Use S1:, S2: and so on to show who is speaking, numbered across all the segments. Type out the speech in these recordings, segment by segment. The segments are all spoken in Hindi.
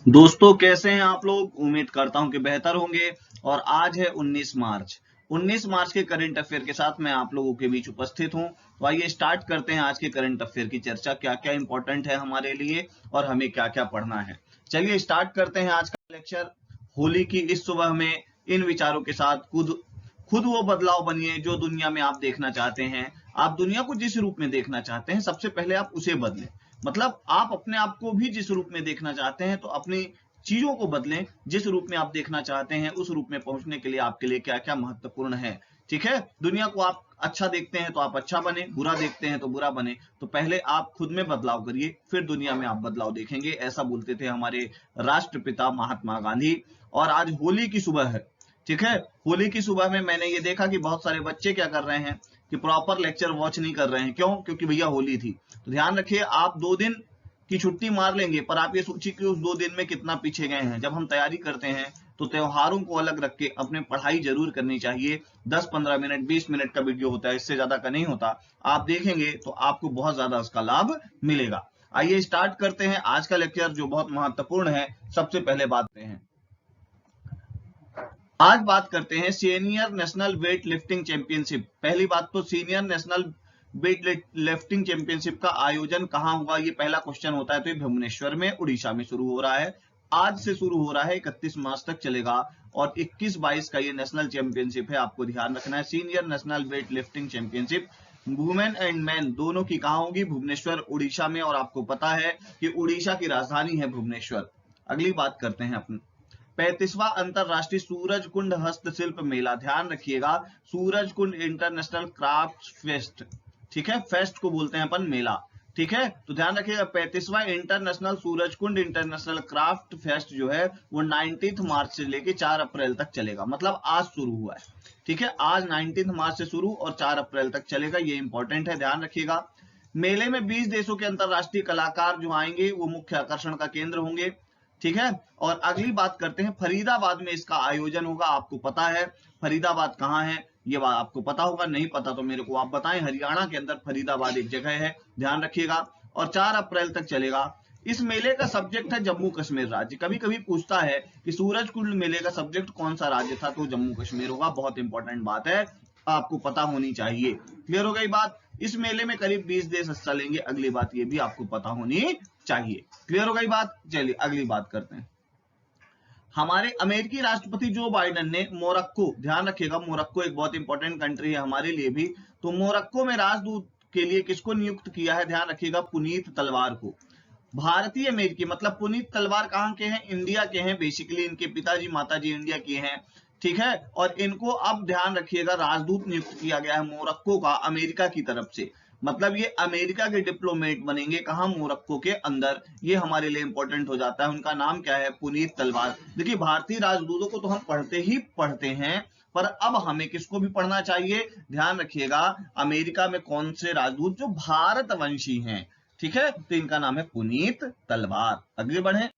S1: दोस्तों कैसे हैं आप लोग। उम्मीद करता हूं कि बेहतर होंगे। और आज है 19 मार्च। 19 मार्च के करंट अफेयर के साथ मैं आप लोगों के बीच उपस्थित हूं। तो आइए स्टार्ट करते हैं आज के करंट अफेयर की चर्चा। क्या क्या इंपॉर्टेंट है हमारे लिए और हमें क्या क्या पढ़ना है। चलिए स्टार्ट करते हैं आज का लेक्चर। होली की इस सुबह में इन विचारों के साथ खुद खुद वो बदलाव बनिए जो दुनिया में आप देखना चाहते हैं। आप दुनिया को जिस रूप में देखना चाहते हैं सबसे पहले आप उसे बदलें। मतलब आप अपने आप को भी जिस रूप में देखना चाहते हैं तो अपनी चीजों को बदलें। जिस रूप में आप देखना चाहते हैं उस रूप में पहुंचने के लिए आपके लिए क्या क्या महत्वपूर्ण है। ठीक है, दुनिया को आप अच्छा देखते हैं तो आप अच्छा बने, बुरा देखते हैं तो बुरा बने। तो पहले आप खुद में बदलाव करिए, फिर दुनिया में आप बदलाव देखेंगे। ऐसा बोलते थे हमारे राष्ट्रपिता महात्मा गांधी। और आज होली की सुबह है। ठीक है, होली की सुबह में मैंने ये देखा कि बहुत सारे बच्चे क्या कर रहे हैं कि प्रॉपर लेक्चर वॉच नहीं कर रहे हैं। क्यों? क्योंकि भैया होली थी। तो ध्यान रखिए, आप 2 दिन की छुट्टी मार लेंगे पर आप ये सोचिए कि उस 2 दिन में कितना पीछे गए हैं। जब हम तैयारी करते हैं तो त्योहारों को अलग रख के अपने पढ़ाई जरूर करनी चाहिए। 10-15 मिनट 20 मिनट का वीडियो होता है, इससे ज्यादा का नहीं होता। आप देखेंगे तो आपको बहुत ज्यादा उसका लाभ मिलेगा। आइए स्टार्ट करते हैं आज का लेक्चर जो बहुत महत्वपूर्ण है। सबसे पहले बात करते हैं, आज बात करते हैं senior national weight lifting championship. पहली बात तो senior national weight lifting championship का आयोजन कहां हुआ, ये पहला क्वेश्चन होता है। तो ये भुवनेश्वर में उड़ीसा में शुरू हो रहा है। आज से शुरू हो रहा है, 31 मार्च तक चलेगा। और 21-22 का ये नेशनल चैंपियनशिप है। आपको ध्यान रखना है, senior national weight lifting championship women and man दोनों की कहां होगी? भुवनेश्वर उड़ीसा में। और आपको पता है कि उड़ीसा की राजधानी है भुवनेश्वर। अगली बात करते हैं अपन 35वां अंतरराष्ट्रीय सूरज कुंड हस्तशिल्प मेला। ध्यान रखिएगा, Suraj Kund international craft fest. ठीक है, फेस्ट को बोलते हैं अपन मेला। ठीक है, तो ध्यान रखिएगा 35वां international Suraj Kund international craft fest जो है वो 19 मार्च से लेके 4 अप्रैल तक चलेगा। मतलब आज शुरू हुआ है। ठीक है, आज 19 मार्च से शुरू और 4 अप्रैल तक चलेगा। ये इंपॉर्टेंट है, ध्यान रखिएगा। मेले में 20 देशों के अंतरराष्ट्रीय कलाकार जो आएंगे वो मुख्य आकर्षण का केंद्र होंगे। ठीक है, और अगली बात करते हैं, फरीदाबाद में इसका आयोजन होगा। आपको पता है फरीदाबाद कहाँ है? ये बात आपको पता होगा, नहीं पता तो मेरे को आप बताएं। हरियाणा के अंदर फरीदाबाद एक जगह है, ध्यान रखिएगा। और 4 अप्रैल तक चलेगा। इस मेले का सब्जेक्ट है जम्मू कश्मीर राज्य। कभी कभी पूछता है कि सूरज कुंड मेले का सब्जेक्ट कौन सा राज्य था, तो जम्मू कश्मीर होगा। बहुत इंपॉर्टेंट बात है, आपको पता होनी चाहिए। क्लियर हो गई बात। इस मेले में करीब 20 देश हिस्सा लेंगे। अगली बात ये भी आपको पता होनी चाहिए। क्लियर हो गई बात। चलिए अगली बात करते हैं। हमारे अमेरिकी राष्ट्रपति जो बाइडेन ने मोरक्को, ध्यान रखिएगा मोरक्को एक बहुत इंपॉर्टेंट कंट्री है हमारे लिए भी। तो मोरक्को में राजदूत के लिए किसको नियुक्त किया है? ध्यान रखिएगा पुनीत तलवार को। भारतीय अमेरिकी मतलब पुनीत तलवार कहाँ के हैं? इंडिया के हैं। बेसिकली इनके पिताजी माताजी इंडिया के हैं। ठीक है, और इनको अब ध्यान रखिएगा राजदूत नियुक्त किया गया है मोरक्को का अमेरिका की तरफ से। मतलब ये अमेरिका के डिप्लोमेट बनेंगे कहां? मोरक्को के अंदर। ये हमारे लिए इंपॉर्टेंट हो जाता है। उनका नाम क्या है? पुनीत तलवार। देखिए भारतीय राजदूतों को तो हम पढ़ते ही पढ़ते हैं, पर अब हमें किसको भी पढ़ना चाहिए? ध्यान रखिएगा अमेरिका में कौन से राजदूत जो भारतवंशी हैं। ठीक है, तो इनका नाम है पुनीत तलवार। आगे बढ़े,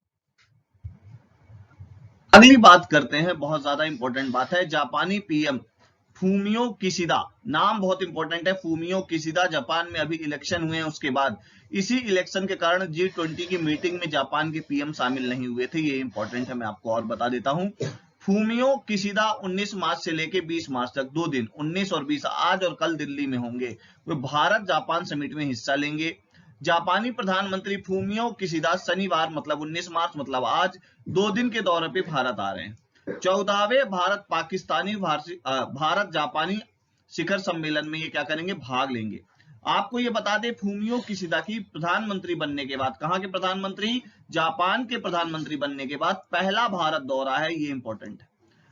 S1: अगली बात करते हैं। बहुत ज्यादा इंपॉर्टेंट बात है, जापानी पीएम फूमियो किशिदा। नाम बहुत इंपॉर्टेंट है, फूमियो किशिदा। जापान में अभी इलेक्शन हुए हैं, उसके बाद इसी इलेक्शन के कारण G20 की मीटिंग में जापान के पीएम शामिल नहीं हुए थे। ये इंपॉर्टेंट है, मैं आपको और बता देता हूं। फूमियो किशिदा 19 मार्च से लेके 20 मार्च तक 2 दिन 19 और 20 आज और कल दिल्ली में होंगे। वे भारत जापान समिट में हिस्सा लेंगे। जापानी प्रधानमंत्री फूमियो किशिदा शनिवार मतलब 19 मार्च मतलब आज 2 दिन के दौरे पे भारत आ रहे हैं। 14वें भारत पाकिस्तानी भारत जापानी शिखर सम्मेलन में ये क्या करेंगे? भाग लेंगे। आपको ये बता दें फूमियो किशिदा की प्रधानमंत्री बनने के बाद, कहां के प्रधानमंत्री? जापान के प्रधानमंत्री बनने के बाद पहला भारत दौरा है। ये इंपॉर्टेंट है,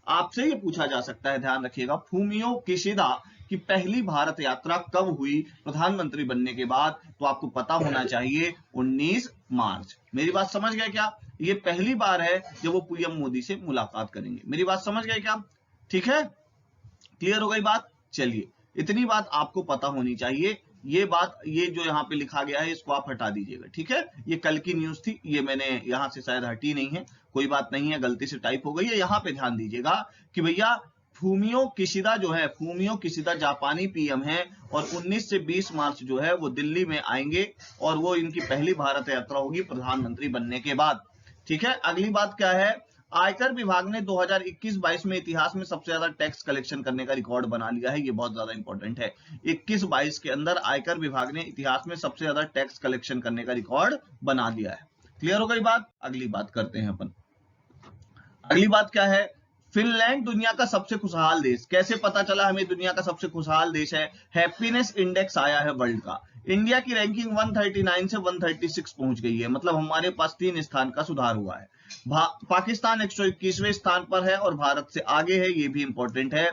S1: आपसे ये पूछा जा सकता है। ध्यान रखिएगा फूमियो किशिदा की पहली भारत यात्रा कब हुई प्रधानमंत्री बनने के बाद? तो आपको पता होना चाहिए 19 मार्च। मेरी बात समझ गए क्या? ये पहली बार है जब वो पीएम मोदी से मुलाकात करेंगे। मेरी बात समझ गए क्या? ठीक है, क्लियर हो गई बात। चलिए इतनी बात आपको पता होनी चाहिए। ये बात, ये जो यहाँ पे लिखा गया है इसको आप हटा दीजिएगा। ठीक है, ये कल की न्यूज थी, ये मैंने यहाँ से शायद हटी नहीं है। कोई बात नहीं है, गलती से टाइप हो गई है। यहाँ पे ध्यान दीजिएगा कि भैया फूमियो किशिदा जो है, फूमियो किशिदा जापानी पीएम है और 19 से 20 मार्च जो है वो दिल्ली में आएंगे और वो इनकी पहली भारत यात्रा होगी प्रधानमंत्री बनने के बाद। ठीक है, अगली बात क्या है, आयकर विभाग ने 2021-22 में इतिहास में सबसे ज्यादा टैक्स कलेक्शन करने का रिकॉर्ड बना लिया है। ये बहुत ज्यादा इंपॉर्टेंट है। 21-22 के अंदर आयकर विभाग ने इतिहास में सबसे ज्यादा टैक्स कलेक्शन करने का रिकॉर्ड बना लिया है। क्लियर हो गई बात? अगली बात करते हैं अपन। अगली बात क्या है, फिनलैंड दुनिया का सबसे खुशहाल देश। कैसे पता चला हमें दुनिया का सबसे खुशहाल देश है? हैप्पीनेस इंडेक्स आया है वर्ल्ड का। इंडिया की रैंकिंग 139 से 136 पहुंच गई है, मतलब हमारे पास 3 स्थान का सुधार हुआ है। पाकिस्तान 121वें स्थान पर है और भारत से आगे है, ये भी इंपॉर्टेंट है।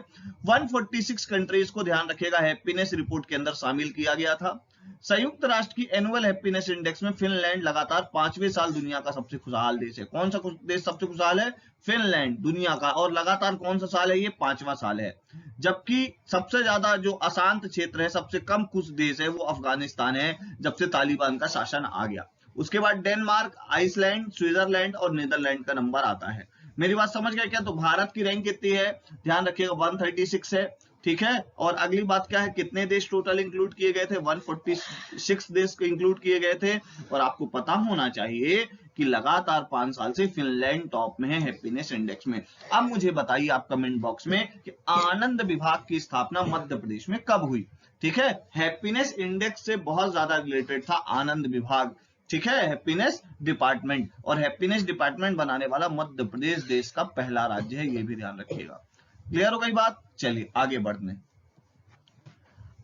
S1: 146 कंट्रीज को ध्यान रखिएगा हैप्पीनेस रिपोर्ट के अंदर शामिल किया गया था। संयुक्त राष्ट्र की एनुअल हैप्पीनेस इंडेक्स में फिनलैंड लगातार 5वें साल दुनिया का सबसे खुशहाल देश है। कौन सा देश सबसे खुशहाल है? फिनलैंड, दुनिया का। और लगातार कौन सा साल है? ये 5वां साल है। जबकि सबसे ज्यादा जो अशांत क्षेत्र है, सबसे कम खुश देश है, वो अफगानिस्तान है, जब से तालिबान का शासन आ गया। उसके बाद डेनमार्क, आइसलैंड, स्विट्जरलैंड और नीदरलैंड का नंबर आता है। मेरी बात समझ गए क्या? तो भारत की रैंक कितनी है? ध्यान रखिएगा 136 है। ठीक है, और अगली बात क्या है, कितने देश टोटल इंक्लूड किए गए थे? 146 देश को इंक्लूड किए गए थे। और आपको पता होना चाहिए कि लगातार 5 साल से फिनलैंड टॉप में है हैप्पीनेस इंडेक्स में। अब मुझे बताइए आप कमेंट बॉक्स में कि आनंद विभाग की स्थापना मध्य प्रदेश में कब हुई? ठीक है, हैप्पीनेस इंडेक्स से बहुत ज्यादा रिलेटेड था आनंद विभाग। ठीक है, हैप्पीनेस डिपार्टमेंट, और हैप्पीनेस डिपार्टमेंट बनाने वाला मध्य प्रदेश देश का पहला राज्य है, ये भी ध्यान रखिएगा। क्लियर हो गई बात? चलिए आगे बढ़ने।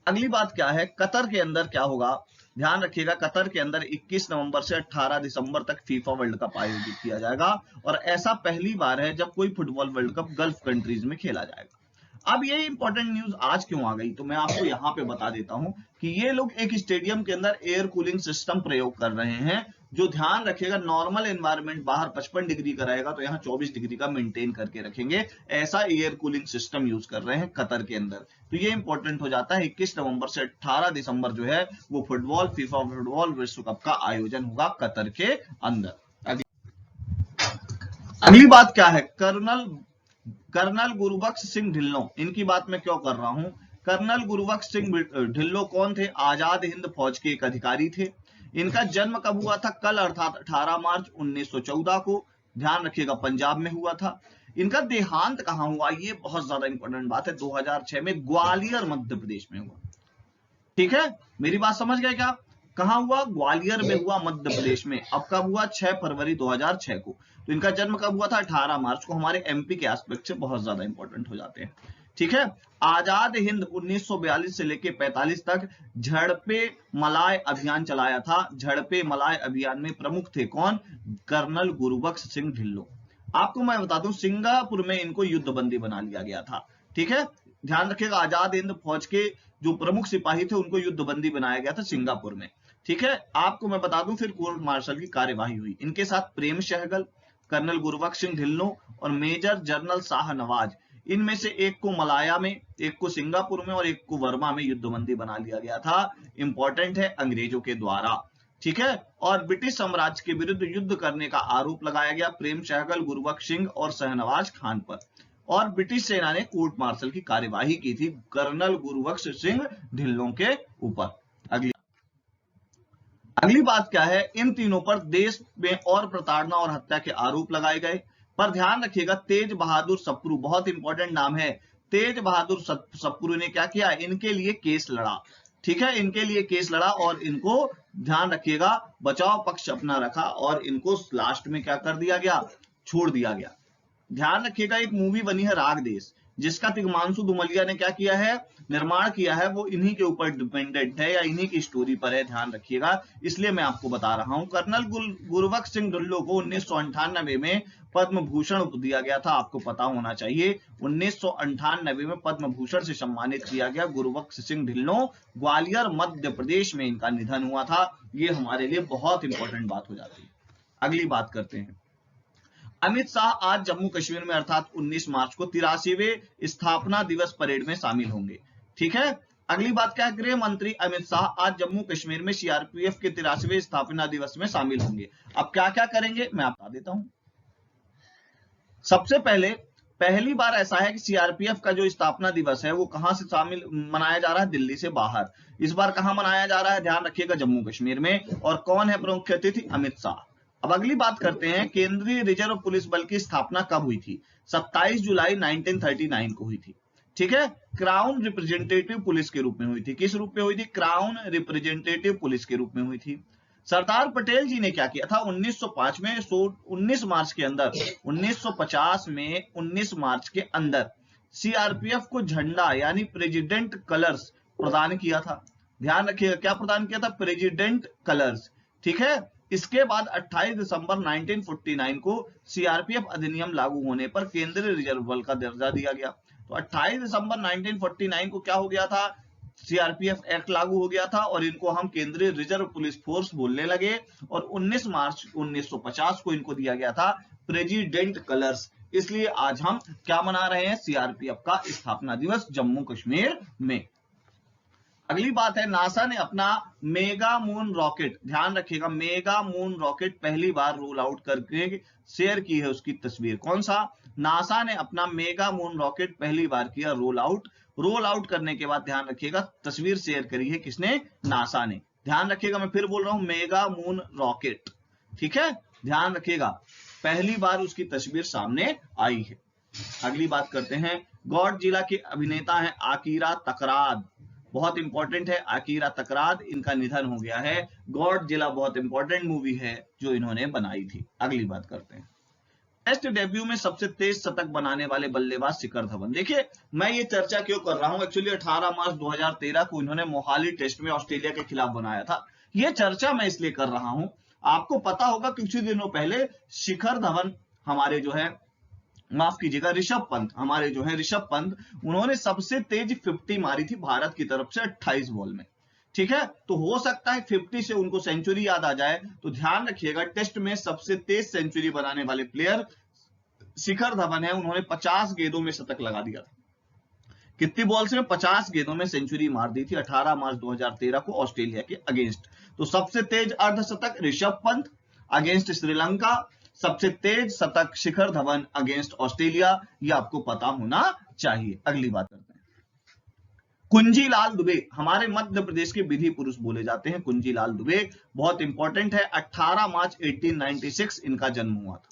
S1: अगली बात क्या है, कतर के अंदर क्या होगा? ध्यान रखिएगा, कतर के अंदर 21 नवंबर से 18 दिसंबर तक फीफा वर्ल्ड कप आयोजित किया जाएगा, और ऐसा पहली बार है जब कोई football world cup gulf countries में खेला जाएगा। अब ये इंपॉर्टेंट न्यूज आज क्यों आ गई, तो मैं आपको यहाँ पे बता देता हूं कि ये लोग एक स्टेडियम के अंदर एयर कूलिंग सिस्टम प्रयोग कर रहे हैं, जो ध्यान रखिएगा नॉर्मल एनवायरनमेंट बाहर 55 डिग्री का रहेगा, तो यहाँ 24 डिग्री का मेंटेन करके रखेंगे। ऐसा एयर कूलिंग सिस्टम यूज कर रहे हैं कतर के अंदर। तो ये इंपॉर्टेंट हो जाता है। 21 नवंबर से 18 दिसंबर जो है वो फुटबॉल फीफा फुटबॉल विश्व कप का आयोजन होगा कतर के अंदर। अगली बात क्या है, कर्नल गुरबख्श सिंह ढिल्लों, इनकी बात मैं क्यों कर रहा हूं? कर्नल गुरबख्श सिंह ढिल्लों कौन थे? आजाद हिंद फौज के एक अधिकारी थे। इनका जन्म कब हुआ था? कल, अर्थात 18 मार्च 1914 को। ध्यान रखिएगा पंजाब में हुआ था। इनका देहांत कहां हुआ? ये बहुत ज्यादा इंपॉर्टेंट बात है। 2006 में ग्वालियर मध्य प्रदेश में हुआ। ठीक है, मेरी बात समझ गए क्या? कहां हुआ? ग्वालियर में हुआ, मध्य प्रदेश में। अब कब हुआ? 6 फरवरी 2006 को। तो इनका जन्म कब हुआ था? 18 मार्च को। हमारे एमपी के एस्पेक्ट से बहुत ज्यादा इंपॉर्टेंट हो जाते हैं। ठीक है, आजाद हिंद 1942 से लेके 45 तक झड़पे मलाय अभियान चलाया था। झड़पे मलाय अभियान में प्रमुख थे कौन? कर्नल गुरबख्श सिंह ढिल्लों। आपको मैं बता दूं, सिंगापुर में इनको युद्धबंदी बना लिया गया था। ठीक है, ध्यान रखिएगा, आजाद हिंद फौज के जो प्रमुख सिपाही थे उनको युद्धबंदी बनाया गया था सिंगापुर में। ठीक है, आपको मैं बता दूं फिर कोर्ट मार्शल की कार्यवाही हुई। इनके साथ प्रेम सहगल, कर्नल गुरबख्श सिंह ढिल्लों और मेजर जनरल शाहनवाज, इनमें से एक को मलाया में, एक को सिंगापुर में और एक को वर्मा में युद्धबंदी बना लिया गया था। इंपॉर्टेंट है, अंग्रेजों के द्वारा। ठीक है, और ब्रिटिश साम्राज्य के विरुद्ध युद्ध करने का आरोप लगाया गया प्रेम सहगल, गुरबख्श सिंह और शहनवाज खान पर, और ब्रिटिश सेना ने कोर्ट मार्शल की कार्यवाही की थी कर्नल गुरबख्श सिंह ढिल्लों के ऊपर। अगली बात क्या है, इन तीनों पर देश में और प्रताड़ना और हत्या के आरोप लगाए गए। पर ध्यान रखिएगा, तेज बहादुर सप्रू, बहुत इंपॉर्टेंट नाम है। तेज बहादुर सप्रू ने क्या किया? इनके लिए केस लड़ा। ठीक है, इनके लिए केस लड़ा और इनको ध्यान रखिएगा बचाव पक्ष अपना रखा, और इनको लास्ट में क्या कर दिया गया? छोड़ दिया गया। ध्यान रखिएगा, एक मूवी बनी है राग देश, जिसका तिग्मांशु धूमलिया ने क्या किया है? निर्माण किया है। वो इन्हीं के ऊपर डिपेंडेंट है या इन्हीं की स्टोरी पर है, ध्यान रखिएगा, इसलिए मैं आपको बता रहा हूं। कर्नल गुरबख्श सिंह ढिल्लों को 1998 में पद्म भूषण दिया गया था, आपको पता होना चाहिए। 1998 में पद्म भूषण से सम्मानित किया गया गुरबख्श सिंह ढिल्लों। ग्वालियर मध्य प्रदेश में इनका निधन हुआ था। ये हमारे लिए बहुत इंपॉर्टेंट बात हो जाती है। अगली बात करते हैं, अमित शाह आज जम्मू कश्मीर में अर्थात 19 मार्च को 83वें स्थापना दिवस परेड में शामिल होंगे। ठीक है, अगली बात क्या है, गृह मंत्री अमित शाह आज जम्मू कश्मीर में सीआरपीएफ के 83वें स्थापना दिवस में शामिल होंगे। अब क्या क्या करेंगे मैं आपको बता देता हूं। सबसे पहले पहली बार ऐसा है कि सीआरपीएफ का जो स्थापना दिवस है वो कहां से शामिल मनाया जा रहा है? दिल्ली से बाहर। इस बार कहां मनाया जा रहा है? ध्यान रखिएगा, जम्मू कश्मीर में। और कौन है प्रमुख अतिथि? अमित शाह। अब अगली बात करते हैं, केंद्रीय रिजर्व पुलिस बल की स्थापना कब हुई थी? 27 जुलाई 1939 को हुई थी। ठीक है, क्राउन रिप्रेजेंटेटिव पुलिस के रूप में हुई थी। किस रूप में हुई थी? क्राउन रिप्रेजेंटेटिव पुलिस के रूप में हुई थी। सरदार पटेल जी ने क्या किया था? 1905 में 19 मार्च के अंदर 1950 में 19 मार्च के अंदर सीआरपीएफ को झंडा यानी प्रेसिडेंट कलर्स प्रदान किया था। ध्यान रखिएगा, क्या प्रदान किया था? President colours. ठीक है, इसके बाद 28 दिसंबर 1949 को सीआरपीएफ अधिनियम लागू होने पर केंद्रीय रिजर्व बल का दर्जा दिया गया। तो 28 दिसंबर 1949 को क्या हो गया था? सीआरपीएफ एक्ट लागू हो गया था और इनको हम केंद्रीय रिजर्व पुलिस फोर्स बोलने लगे। और 19 मार्च 1950 को इनको दिया गया था प्रेसिडेंट कलर्स। इसलिए आज हम क्या मना रहे हैं? सीआरपीएफ का स्थापना दिवस जम्मू कश्मीर में। अगली बात है, नासा ने अपना मेगा मून रॉकेट, ध्यान रखिएगा, मेगा मून रॉकेट पहली बार रोल आउट करके शेयर की है उसकी तस्वीर। कौन सा? नासा ने अपना मेगा मून रॉकेट पहली बार किया रोल आउट। रोल आउट करने के बाद ध्यान रखिएगा तस्वीर शेयर करी है किसने? नासा ने। ध्यान रखिएगा, मैं फिर बोल रहा हूं, मेगा मून रॉकेट। ठीक है, ध्यान रखिएगा, पहली बार उसकी तस्वीर सामने आई है। अगली बात करते हैं, गॉडजिला के अभिनेता हैं आकीरा तकराद। बहुत इंपॉर्टेंट है, आकीरा तकराद, इनका निधन हो गया है। गॉडजिला बहुत इंपॉर्टेंट मूवी है जो इन्होंने बनाई थी। अगली बात करते हैं, टेस्ट डेब्यू में सबसे तेज शतक बनाने वाले बल्लेबाज शिखर धवन। देखिए, मैं ये चर्चा क्यों कर रहा हूं, एक्चुअली 18 मार्च 2013 को इन्होंने मोहाली टेस्ट में ऑस्ट्रेलिया के खिलाफ बनाया था। ये चर्चा मैं इसलिए कर रहा हूं, आपको पता होगा कुछ ही दिनों पहले शिखर धवन हमारे जो है, माफ कीजिएगा, ऋषभ पंत, हमारे जो है ऋषभ पंत, उन्होंने सबसे तेज 50 मारी थी भारत की तरफ से 28 बॉल में। ठीक है, तो हो सकता है 50 से उनको सेंचुरी याद आ जाए। तो ध्यान रखिएगा, टेस्ट में सबसे तेज सेंचुरी बनाने वाले प्लेयर शिखर धवन है। उन्होंने 50 गेंदों में शतक लगा दिया था। कितनी बॉल्स में? 50 गेंदों में सेंचुरी मार दी थी 18 मार्च 2013 को ऑस्ट्रेलिया के अगेंस्ट। तो सबसे तेज अर्धशतक ऋषभ पंत अगेंस्ट श्रीलंका, सबसे तेज शतक शिखर धवन अगेंस्ट ऑस्ट्रेलिया, ये आपको पता होना चाहिए। अगली बात करते हैं, कुंजीलाल दुबे हमारे मध्य प्रदेश के विधि पुरुष बोले जाते हैं। कुंजीलाल दुबे बहुत इंपॉर्टेंट है। 18 मार्च 1896 इनका जन्म हुआ था।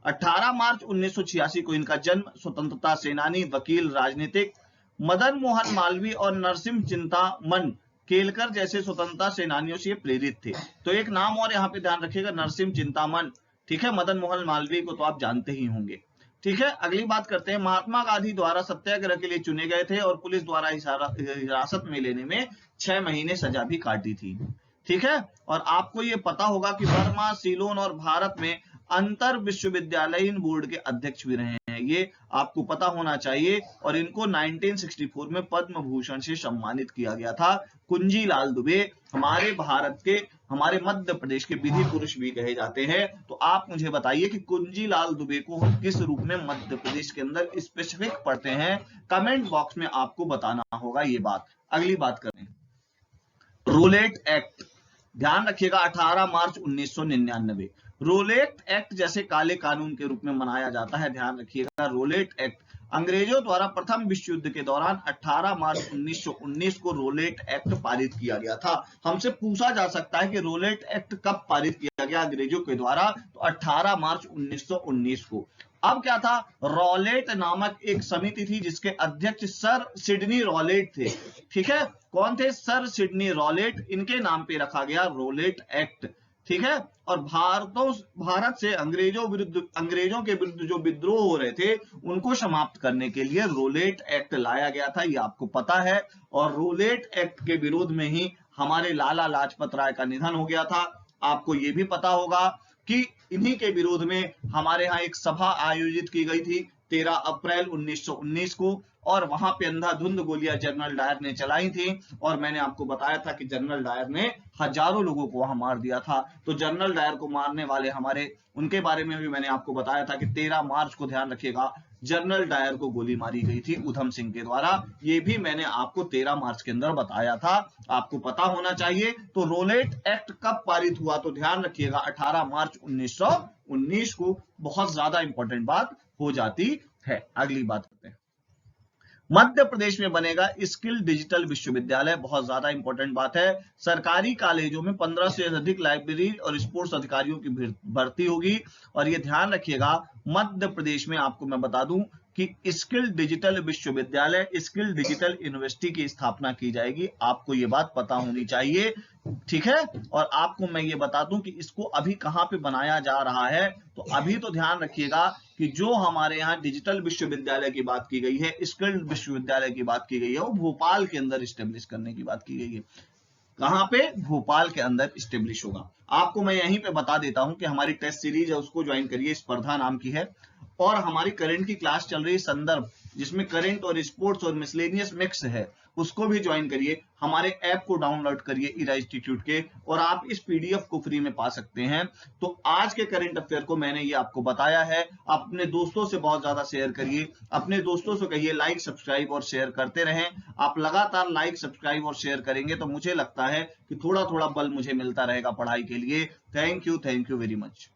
S1: 18 मार्च 1986 को इनका जन्म। स्वतंत्रता सेनानी, वकील, राजनीतिक, मदन मोहन मालवीय और नरसिंह चिंतामन केलकर जैसे स्वतंत्रता सेनानियों से प्रेरित थे। तो एक नाम और यहाँ पे ध्यान रखिएगा, नरसिंह चिंतामन। ठीक है, मदन मोहन मालवीय को तो आप जानते ही होंगे। ठीक है, अगली बात करते हैं, महात्मा गांधी द्वारा सत्याग्रह के लिए चुने गए थे और पुलिस द्वारा हिरासत में लेने में 6 महीने सजा भी काटी थी। ठीक है, और आपको ये पता होगा कि बर्मा, सीलोन और भारत में अंतर विश्वविद्यालयीन बोर्ड के अध्यक्ष भी रहे हैं, ये आपको पता होना चाहिए। और इनको 1964 में पद्म भूषण से सम्मानित किया गया था। कुंजीलाल दुबे हमारे भारत के, हमारे मध्य प्रदेश के विधि पुरुष भी कहे जाते हैं। तो आप मुझे बताइए कि कुंजीलाल दुबे को हम किस रूप में मध्य प्रदेश के अंदर स्पेसिफिक पढ़ते हैं? कमेंट बॉक्स में आपको बताना होगा ये बात। अगली बात करें, रोलेट एक्ट, ध्यान रखिएगा, 18 मार्च 1999 रोलेट एक्ट जैसे काले कानून के रूप में मनाया जाता है। ध्यान रखिएगा, रोलेट एक्ट अंग्रेजों द्वारा प्रथम विश्व युद्ध के दौरान 18 मार्च 1919 को रोलेट एक्ट पारित किया गया था। हमसे पूछा जा सकता है कि रोलेट एक्ट कब पारित किया गया अंग्रेजों के द्वारा? तो 18 मार्च 1919 को। अब क्या था? रॉलेट नामक एक समिति थी जिसके अध्यक्ष सर सिडनी रॉलेट थे। ठीक है, कौन थे? सर सिडनी रॉलेट, इनके नाम पे रखा गया रोलेट एक्ट। ठीक है, और भारत से अंग्रेजों के विरुद्ध जो विद्रोह हो रहे थे उनको समाप्त करने के लिए रोलेट एक्ट लाया गया था, ये आपको पता है। और रोलेट एक्ट के विरोध में ही हमारे लाला लाजपत राय का निधन हो गया था। आपको ये भी पता होगा कि इन्हीं के विरोध में हमारे यहाँ एक सभा आयोजित की गई थी 13 अप्रैल 1919 को, और वहां पे अंधाधुंध गोलियां जनरल डायर ने चलाई थी। और मैंने आपको बताया था कि जनरल डायर ने हजारों लोगों को वहां मार दिया था। तो जनरल डायर को मारने वाले हमारे, उनके बारे में भी मैंने आपको बताया था कि 13 मार्च को, ध्यान रखिएगा, जनरल डायर को गोली मारी गई थी उधम सिंह के द्वारा। ये भी मैंने आपको 13 मार्च के अंदर बताया था, आपको पता होना चाहिए। तो रोलेट एक्ट कब पारित हुआ? तो ध्यान रखिएगा 18 मार्च 1919 को। बहुत ज्यादा इंपॉर्टेंट बात हो जाती है। अगली बात करते हैं, मध्य प्रदेश में बनेगा स्किल डिजिटल विश्वविद्यालय, बहुत ज्यादा इंपॉर्टेंट बात है। सरकारी कॉलेजों में 15 से अधिक लाइब्रेरी और स्पोर्ट्स अधिकारियों की भर्ती होगी। और ये ध्यान रखिएगा, मध्य प्रदेश में आपको मैं बता दूं कि स्किल डिजिटल विश्वविद्यालय, स्किल डिजिटल यूनिवर्सिटी की स्थापना की जाएगी। आपको ये बात पता होनी चाहिए, ठीक है। और आपको मैं ये बता दूं कि इसको अभी कहां पे बनाया जा रहा है। तो अभी तो ध्यान रखिएगा कि जो हमारे यहाँ डिजिटल विश्वविद्यालय की बात की गई है, स्किल विश्वविद्यालय की बात की गई है, वो भोपाल के अंदर स्टेब्लिश करने की बात की गई है। कहां पे? भोपाल के अंदर स्टेब्लिश होगा। आपको मैं यहीं पे बता देता हूं कि हमारी टेस्ट सीरीज है, उसको ज्वाइन करिए, स्पर्धा नाम की है। और हमारी करंट की क्लास चल रही है संदर्भ, जिसमें करंट और स्पोर्ट्स और मिसलेनियस मिक्स है, उसको भी ज्वाइन करिए। हमारे ऐप को डाउनलोड करिए इरा इंस्टीट्यूट के, और आप इस पीडीएफ को फ्री में पा सकते हैं। तो आज के करंट अफेयर को मैंने ये आपको बताया है। अपने दोस्तों से बहुत ज्यादा शेयर करिए, अपने दोस्तों से कहिए लाइक सब्सक्राइब और शेयर करते रहें। आप लगातार लाइक सब्सक्राइब और शेयर करेंगे तो मुझे लगता है कि थोड़ा थोड़ा बल मुझे मिलता रहेगा पढ़ाई के लिए। Thank you very much.